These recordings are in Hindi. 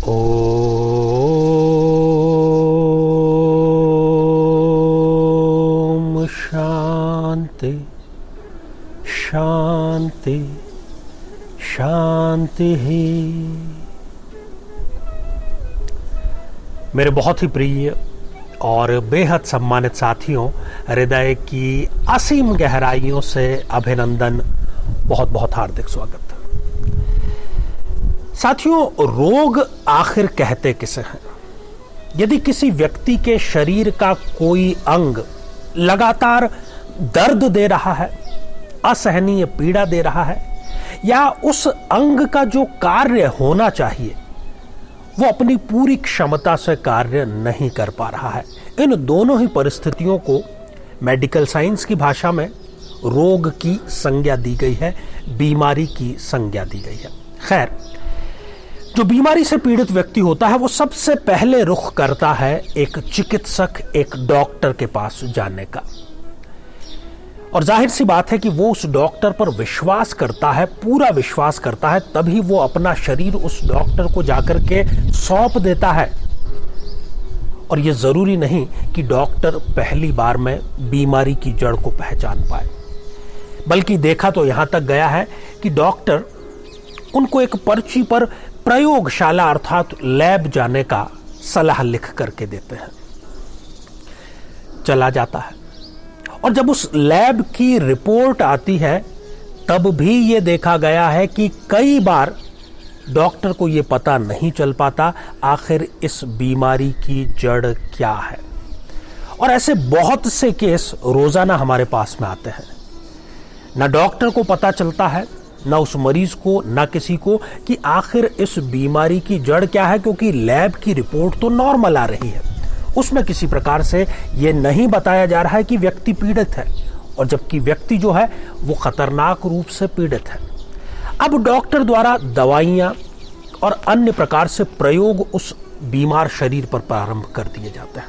ओम शांति शांति शांति ही। मेरे बहुत ही प्रिय और बेहद सम्मानित साथियों, हृदय की असीम गहराइयों से अभिनंदन, बहुत बहुत हार्दिक स्वागत। साथियों, रोग आखिर कहते किसे हैं? यदि किसी व्यक्ति के शरीर का कोई अंग लगातार दर्द दे रहा है, असहनीय पीड़ा दे रहा है, या उस अंग का जो कार्य होना चाहिए वो अपनी पूरी क्षमता से कार्य नहीं कर पा रहा है, इन दोनों ही परिस्थितियों को मेडिकल साइंस की भाषा में रोग की संज्ञा दी गई है, बीमारी की संज्ञा दी गई है। खैर, जो बीमारी से पीड़ित व्यक्ति होता है वो सबसे पहले रुख करता है एक चिकित्सक, एक डॉक्टर के पास जाने का। और जाहिर सी बात है कि वो उस डॉक्टर पर विश्वास करता है, पूरा विश्वास करता है, तभी वो अपना शरीर उस डॉक्टर को जाकर के सौंप देता है। और ये जरूरी नहीं कि डॉक्टर पहली बार में बीमारी की जड़ को पहचान पाए, बल्कि देखा तो यहां तक गया है कि डॉक्टर उनको एक पर्ची पर प्रयोगशाला अर्थात लैब जाने का सलाह लिख करके देते हैं। चला जाता है और जब उस लैब की रिपोर्ट आती है तब भी ये देखा गया है कि कई बार डॉक्टर को ये पता नहीं चल पाता आखिर इस बीमारी की जड़ क्या है। और ऐसे बहुत से केस रोजाना हमारे पास में आते हैं। ना डॉक्टर को पता चलता है, ना उस मरीज को, ना किसी को, कि आखिर इस बीमारी की जड़ क्या है, क्योंकि लैब की रिपोर्ट तो नॉर्मल आ रही है। उसमें किसी प्रकार से यह नहीं बताया जा रहा है कि व्यक्ति पीड़ित है, और जबकि व्यक्ति जो है वो खतरनाक रूप से पीड़ित है। अब डॉक्टर द्वारा दवाइयां और अन्य प्रकार से प्रयोग उस बीमार शरीर पर प्रारंभ कर दिए जाते हैं,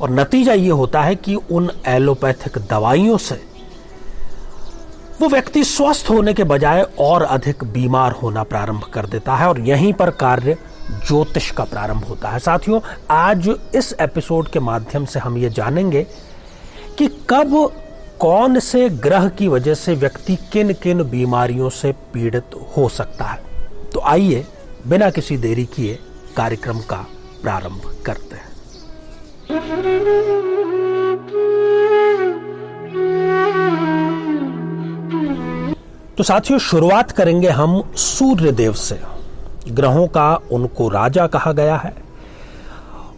और नतीजा ये होता है कि उन एलोपैथिक दवाइयों से वो व्यक्ति स्वस्थ होने के बजाय और अधिक बीमार होना प्रारंभ कर देता है, और यहीं पर कार्य ज्योतिष का प्रारंभ होता है। साथियों, आज इस एपिसोड के माध्यम से हम ये जानेंगे कि कब कौन से ग्रह की वजह से व्यक्ति किन किन बीमारियों से पीड़ित हो सकता है। तो आइए बिना किसी देरी किए कार्यक्रम का प्रारंभ करते हैं। तो साथियों, शुरुआत करेंगे हम सूर्य देव से। ग्रहों का उनको राजा कहा गया है,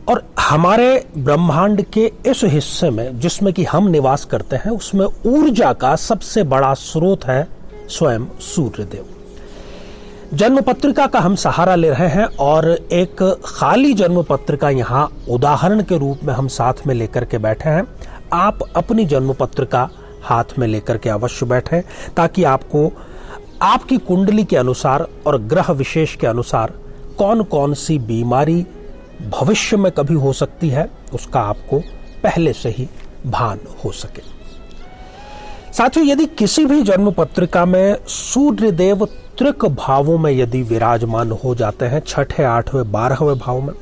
और हमारे ब्रह्मांड के इस हिस्से में जिसमें कि हम निवास करते हैं उसमें ऊर्जा का सबसे बड़ा स्रोत है स्वयं सूर्य देव। जन्म पत्रिका का हम सहारा ले रहे हैं, और एक खाली जन्म पत्रिका यहाँ उदाहरण के रूप में हम साथ में लेकर के बैठे हैं। आप अपनी जन्म पत्रिका हाथ में लेकर के अवश्य बैठें, ताकि आपको आपकी कुंडली के अनुसार और ग्रह विशेष के अनुसार कौन कौन सी बीमारी भविष्य में कभी हो सकती है उसका आपको पहले से ही भान हो सके। साथियों, यदि किसी भी जन्म पत्रिका में सूर्य देव त्रिक भावों में यदि विराजमान हो जाते हैं, छठे, आठवें, 12वें भाव में,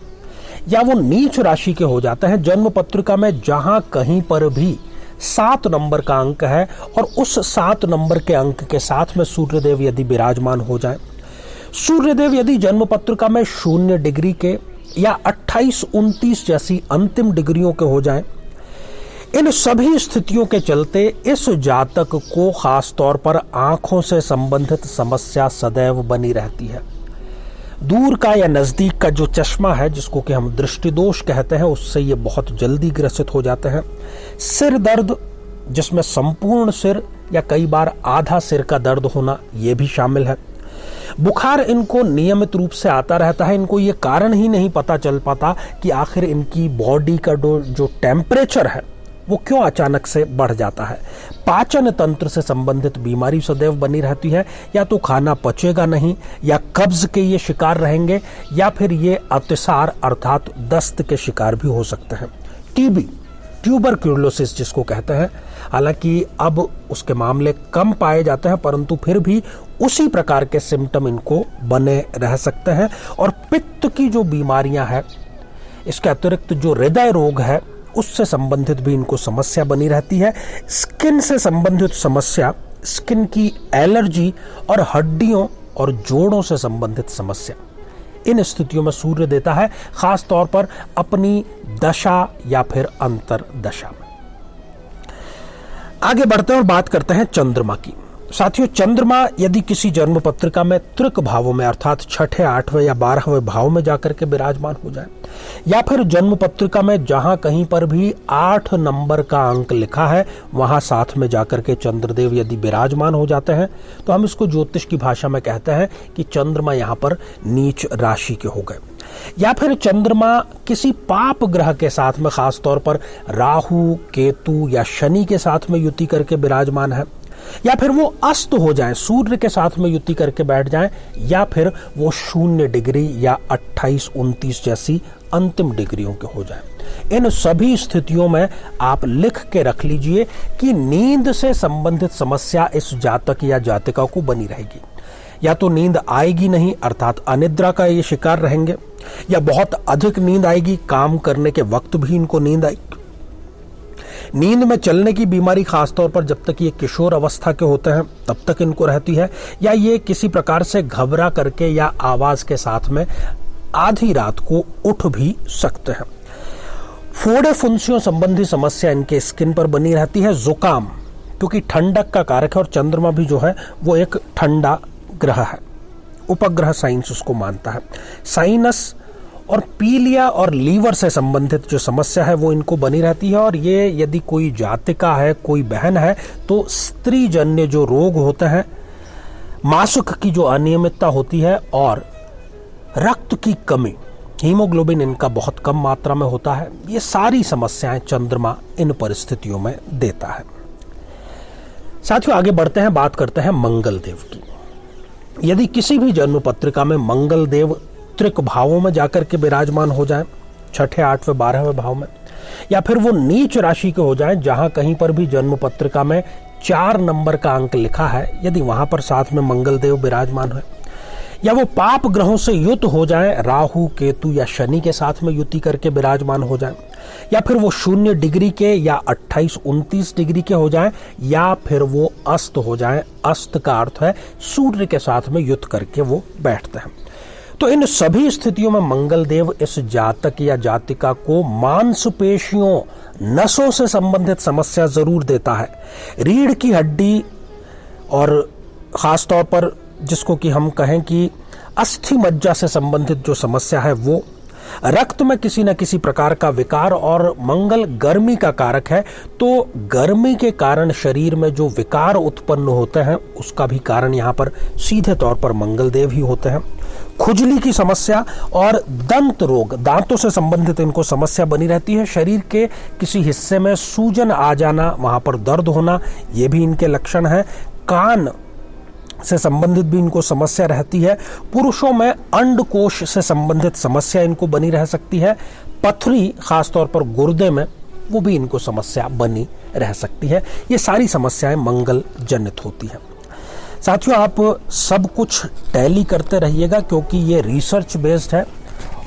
या वो नीच राशि के हो जाते हैं, जन्म पत्रिका में जहां कहीं पर भी 7 नंबर का अंक है और उस 7 नंबर के अंक के साथ में सूर्यदेव यदि विराजमान हो जाए, सूर्यदेव यदि जन्म पत्रिका में 0 डिग्री के या 28, 29 जैसी अंतिम डिग्रियों के हो जाएं, इन सभी स्थितियों के चलते इस जातक को खास तौर पर आंखों से संबंधित समस्या सदैव बनी रहती है। दूर का या नजदीक का जो चश्मा है, जिसको कि हम दृष्टि दोष कहते हैं, उससे ये बहुत जल्दी ग्रसित हो जाते हैं। सिर दर्द, जिसमें संपूर्ण सिर या कई बार आधा सिर का दर्द होना ये भी शामिल है। बुखार इनको नियमित रूप से आता रहता है। इनको ये कारण ही नहीं पता चल पाता कि आखिर इनकी बॉडी का जो टेम्परेचर है वो क्यों अचानक से बढ़ जाता है। पाचन तंत्र से संबंधित बीमारी सदैव बनी रहती है, या तो खाना पचेगा नहीं, या कब्ज के ये शिकार रहेंगे, या फिर ये अतिसार अर्थात दस्त के शिकार भी हो सकते हैं। टीबी, ट्यूबरक्यूलोसिस जिसको कहते हैं, हालांकि अब उसके मामले कम पाए जाते हैं, परंतु फिर भी उसी प्रकार के सिम्टम इनको बने रह सकते हैं। और पित्त की जो बीमारियां हैं, इसके अतिरिक्त जो हृदय रोग है उससे संबंधित भी इनको समस्या बनी रहती है। स्किन से संबंधित समस्या, स्किन की एलर्जी और हड्डियों और जोड़ों से संबंधित समस्या, इन स्थितियों में सूर्य देता है, खास तौर पर अपनी दशा या फिर अंतर दशा में। आगे बढ़ते हैं और बात करते हैं चंद्रमा की। साथियों, चंद्रमा यदि किसी जन्म पत्रिका में त्रिक भावों में अर्थात छठे, आठवें या 12वें भाव में जाकर के विराजमान हो जाए, या फिर जन्म पत्रिका में जहां कहीं पर भी 8 नंबर का अंक लिखा है वहां साथ में जाकर के चंद्रदेव यदि विराजमान हो जाते हैं, तो हम इसको ज्योतिष की भाषा में कहते हैं कि चंद्रमा यहां पर नीच राशि के हो गए। या फिर चंद्रमा किसी पाप ग्रह के साथ में, खास तौर पर राहु, केतु या शनि के साथ में युति करके विराजमान है, या फिर वो अस्त हो जाए, सूर्य के साथ में युति करके बैठ जाएं, या फिर वो 0 डिग्री या 28-29 जैसी अंतिम डिग्रियों के हो जाएं। इन सभी स्थितियों में आप लिख के रख लीजिए कि नींद से संबंधित समस्या इस जातक या जातिका को बनी रहेगी। या तो नींद आएगी नहीं, अर्थात अनिद्रा का ये शिकार रहेंगे, या बहुत अधिक नींद आएगी, काम करने के वक्त भी इनको नींद आएगी। नींद में चलने की बीमारी खासतौर पर जब तक ये किशोर अवस्था के होते हैं तब तक इनको रहती है, या ये किसी प्रकार से घबरा करके या आवाज के साथ में आधी रात को उठ भी सकते हैं। फोड़े फुंसियों संबंधी समस्या इनके स्किन पर बनी रहती है। जुकाम, क्योंकि ठंडक का कारक है और चंद्रमा भी जो है वो एक ठंडा ग्रह है, उपग्रह साइंस उसको मानता है। साइनस और पीलिया और लीवर से संबंधित जो समस्या है वो इनको बनी रहती है। और ये यदि कोई जातिका है, कोई बहन है, तो स्त्री जन्य जो रोग होते हैं, मासिक की जो अनियमितता होती है और रक्त की कमी, हीमोग्लोबिन इनका बहुत कम मात्रा में होता है, ये सारी समस्याएं चंद्रमा इन परिस्थितियों में देता है। साथियों, आगे बढ़ते हैं, बात करते हैं मंगल देव की। यदि किसी भी जन्म पत्रिका में मंगल देव त्रिक भावों में जाकर के विराजमान हो जाएं, छठे, 8वें, 12वें भाव में, या फिर वो नीच राशि के हो जाएं जहां कहीं पर भी जन्म पत्रिका में 4 नंबर का अंक लिखा है, यदि वहां पर साथ में मंगल देव विराजमान है, या वो पाप ग्रहों से युत हो जाएं, राहु, केतु या शनि के साथ में युति करके विराजमान हो जाएं, या फिर वो 0 डिग्री के या 28-29 डिग्री के हो जाएं, या फिर वो अस्त हो जाएं। अस्त का अर्थ है सूर्य के साथ में युत करके वो बैठते हैं। तो इन सभी स्थितियों में मंगल देव इस जातक या जातिका को मांसपेशियों, नसों से संबंधित समस्या जरूर देता है। रीढ़ की हड्डी और खासतौर पर जिसको कि हम कहें कि अस्थि मज्जा से संबंधित जो समस्या है वो, रक्त में किसी न किसी प्रकार का विकार, और मंगल गर्मी का कारक है, तो गर्मी के कारण शरीर में जो विकार उत्पन्न होते हैं उसका भी कारण यहाँ पर सीधे तौर पर मंगल देव ही होते हैं। खुजली की समस्या और दंत रोग, दांतों से संबंधित इनको समस्या बनी रहती है। शरीर के किसी हिस्से में सूजन आ जाना, वहां पर दर्द होना, ये भी इनके लक्षण है। कान से संबंधित भी इनको समस्या रहती है। पुरुषों में अंडकोश से संबंधित समस्या इनको बनी रह सकती है। पथरी, खासतौर पर गुर्दे में, वो भी इनको समस्या बनी रह सकती है। ये सारी समस्याएं मंगल जनित होती हैं। साथियों, आप सब कुछ टैली करते रहिएगा क्योंकि ये रिसर्च बेस्ड है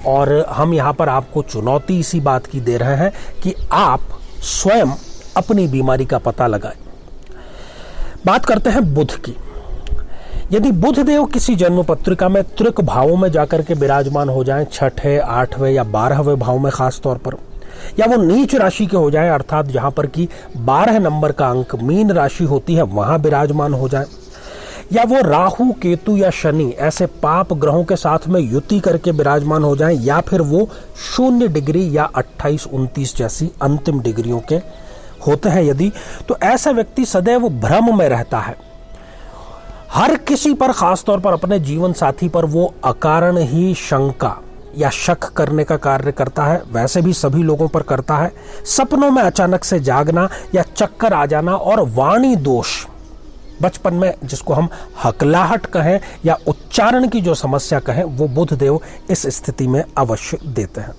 और हम यहाँ पर आपको चुनौती इसी बात की दे रहे हैं कि आप स्वयं अपनी बीमारी का पता लगाएं। बात करते हैं बुध की। यदि बुध देव किसी जन्म पत्रिका में त्रिक भावों में जाकर के विराजमान हो जाएं, छठे, 8वें या 12वें भाव में खास तौर पर, या वो नीच राशि के हो जाएं, अर्थात जहां पर कि 12 नंबर का अंक मीन राशि होती है वहां विराजमान हो जाएं, या वो राहु, केतु या शनि ऐसे पाप ग्रहों के साथ में युति करके विराजमान हो जाएं, या फिर वो 0 डिग्री या 28-29 जैसी अंतिम डिग्रियों के होते हैं यदि, तो ऐसा व्यक्ति सदैव भ्रम में रहता है। हर किसी पर, खासतौर पर अपने जीवन साथी पर वो अकारण ही शंका या शक करने का कार्य करता है, वैसे भी सभी लोगों पर करता है। सपनों में अचानक से जागना या चक्कर आ जाना, और वाणी दोष, बचपन में जिसको हम हकलाहट कहें या उच्चारण की जो समस्या कहें, वो बुध देव इस स्थिति में अवश्य देते हैं।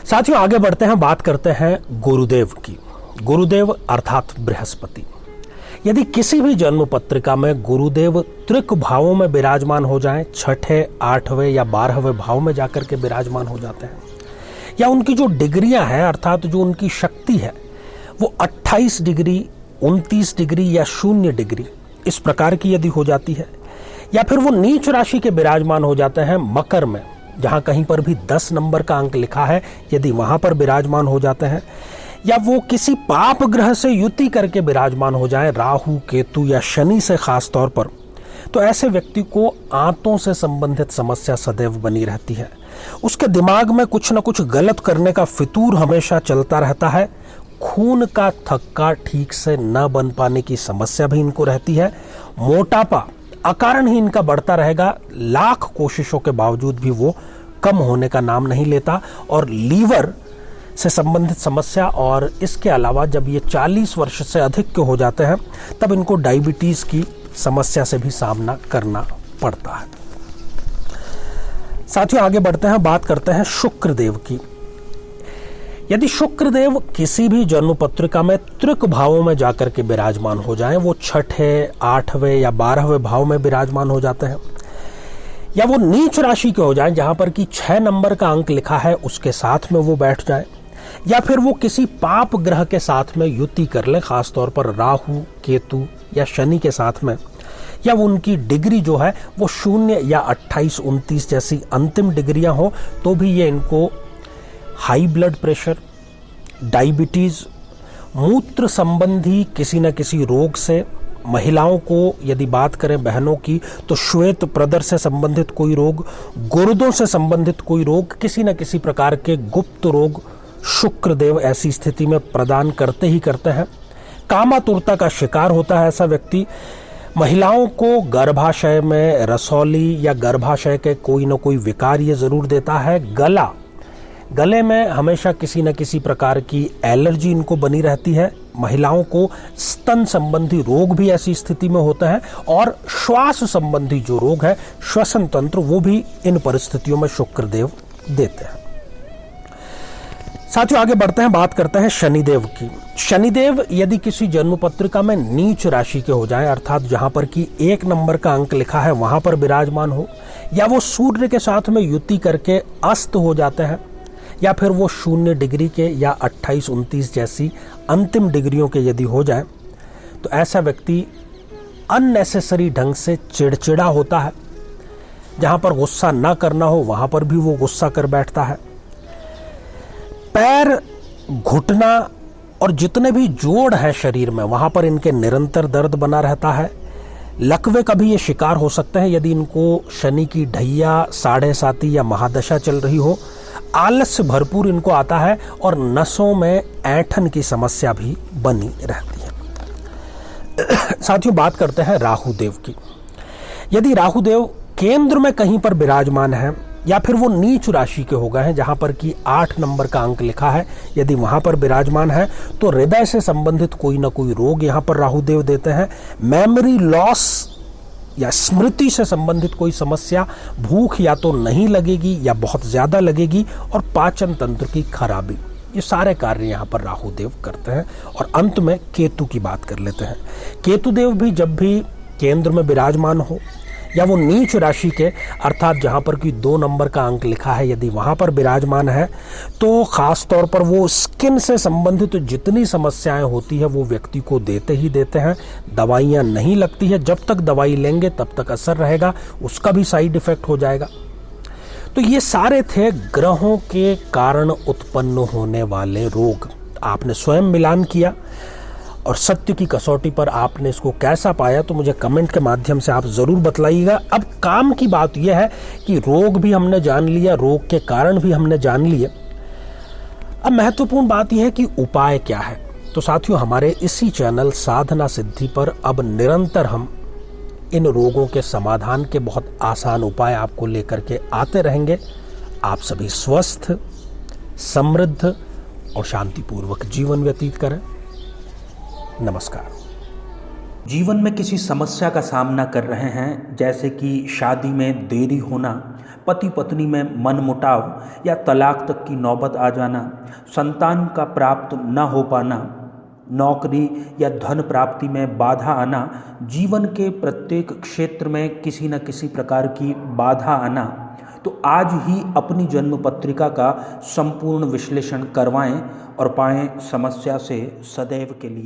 साथियों, आगे बढ़ते हैं, बात करते हैं गुरुदेव की। गुरुदेव अर्थात बृहस्पति। यदि किसी भी जन्म पत्रिका में गुरुदेव त्रिक भावों में विराजमान हो जाएं, छठे, आठवें या 12वें भाव में जाकर के विराजमान हो जाते हैं, या उनकी जो डिग्रियां हैं अर्थात जो उनकी शक्ति है वो 28 डिग्री, 29 डिग्री या 0 डिग्री इस प्रकार की यदि हो जाती है, या फिर वो नीच राशि के विराजमान हो जाते हैं मकर में, जहां कहीं पर भी 10 नंबर का अंक लिखा है, यदि वहां पर विराजमान हो जाते हैं, या वो किसी पाप ग्रह से युति करके विराजमान हो जाए, राहु, केतु या शनि से खास तौर पर, तो ऐसे व्यक्ति को आंतों से संबंधित समस्या सदैव बनी रहती है। उसके दिमाग में कुछ न कुछ गलत करने का फितूर हमेशा चलता रहता है। खून का थक्का ठीक से न बन पाने की समस्या भी इनको रहती है। मोटापा अकारण ही इनका बढ़ता रहेगा, लाख कोशिशों के बावजूद भी वो कम होने का नाम नहीं लेता। और लीवर से संबंधित समस्या, और इसके अलावा जब ये 40 वर्ष से अधिक के हो जाते हैं तब इनको डायबिटीज की समस्या से भी सामना करना पड़ता है। साथियों, आगे बढ़ते हैं, बात करते हैं शुक्रदेव की। यदि शुक्रदेव किसी भी जन्म पत्रिका में त्रिक भावों में जाकर के विराजमान हो जाएं, वो छठे, 8वें या 12वें भाव में विराजमान हो जाते हैं, या वो नीच राशि के हो जाएं जहां पर कि 6 नंबर का अंक लिखा है उसके साथ में वो बैठ जाए, या फिर वो किसी पाप ग्रह के साथ में युति कर ले, खासतौर पर राहु, केतु या शनि के साथ में, या वो उनकी डिग्री जो है वो 0 या 28, 29 जैसी अंतिम डिग्रियां हो, तो भी ये इनको हाई ब्लड प्रेशर, डायबिटीज, मूत्र संबंधी किसी न किसी रोग से, महिलाओं को यदि बात करें बहनों की तो श्वेत प्रदर से संबंधित कोई रोग, गुर्दों से संबंधित कोई रोग, किसी न किसी प्रकार के गुप्त रोग शुक्रदेव ऐसी स्थिति में प्रदान करते ही करते हैं। कामातुरता का शिकार होता है ऐसा व्यक्ति। महिलाओं को गर्भाशय में रसौली या गर्भाशय के कोई न कोई विकार ये जरूर देता है। गले में हमेशा किसी न किसी प्रकार की एलर्जी इनको बनी रहती है। महिलाओं को स्तन संबंधी रोग भी ऐसी स्थिति में होता है, और श्वास संबंधी जो रोग है, श्वसन तंत्र, वो भी इन परिस्थितियों में शुक्रदेव देते हैं। साथियों, आगे बढ़ते हैं, बात करते हैं शनिदेव की। शनिदेव यदि किसी जन्म पत्रिका में नीच राशि के हो जाएं, अर्थात जहां पर कि 1 नंबर का अंक लिखा है वहां पर विराजमान हो, या वो सूर्य के साथ में युति करके अस्त हो जाते हैं, या फिर वो 0 डिग्री के या 28, 29 जैसी अंतिम डिग्रियों के यदि हो जाए, तो ऐसा व्यक्ति अननेसेसरी ढंग से चिड़चिड़ा होता है। जहां पर गुस्सा ना करना हो वहां पर भी वो गुस्सा कर बैठता है। पैर, घुटना और जितने भी जोड़ हैं शरीर में, वहां पर इनके निरंतर दर्द बना रहता है। लकवे का भी ये शिकार हो सकते हैं यदि इनको शनि की ढैया, 7.5 या महादशा चल रही हो। आलस्य भरपूर इनको आता है, और नसों में ऐंठन की समस्या भी बनी रहती है। साथियों, बात करते हैं राहुदेव की। यदि राहुदेव केंद्र में कहीं पर विराजमान है, या फिर वो नीच राशि के हो गए हैं जहां पर कि 8 नंबर का अंक लिखा है, यदि वहां पर विराजमान है, तो हृदय से संबंधित कोई ना कोई रोग यहां पर राहुदेव देते हैं। मेमोरी लॉस या स्मृति से संबंधित कोई समस्या, भूख या तो नहीं लगेगी या बहुत ज्यादा लगेगी, और पाचन तंत्र की खराबी, ये सारे कार्य यहाँ पर राहुदेव करते हैं। और अंत में केतु की बात कर लेते हैं। केतुदेव भी जब भी केंद्र में विराजमान हो, या वो नीच राशि के, अर्थात जहां पर कि 2 नंबर का अंक लिखा है, यदि वहां पर विराजमान है, तो खास तौर पर वो स्किन से संबंधित जितनी समस्याएं होती है वो व्यक्ति को देते ही देते हैं। दवाइयां नहीं लगती है, जब तक दवाई लेंगे तब तक असर रहेगा, उसका भी साइड इफेक्ट हो जाएगा। तो ये सारे थे ग्रहों के कारण उत्पन्न होने वाले रोग। आपने स्वयं मिलान किया और सत्य की कसौटी पर आपने इसको कैसा पाया, तो मुझे कमेंट के माध्यम से आप जरूर बतलाइएगा। अब काम की बात यह है कि रोग भी हमने जान लिया, रोग के कारण भी हमने जान लिए। अब महत्वपूर्ण बात यह है कि उपाय क्या है। तो साथियों, हमारे इसी चैनल साधना सिद्धि पर अब निरंतर हम इन रोगों के समाधान के बहुत आसान उपाय आपको लेकर के आते रहेंगे। आप सभी स्वस्थ, समृद्ध और शांतिपूर्वक जीवन व्यतीत करें। नमस्कार। जीवन में किसी समस्या का सामना कर रहे हैं, जैसे कि शादी में देरी होना, पति पत्नी में मनमुटाव या तलाक तक की नौबत आ जाना, संतान का प्राप्त न हो पाना, नौकरी या धन प्राप्ति में बाधा आना, जीवन के प्रत्येक क्षेत्र में किसी न किसी प्रकार की बाधा आना, तो आज ही अपनी जन्म पत्रिका का संपूर्ण विश्लेषण करवाएं और पाएं समस्या से सदैव के लिए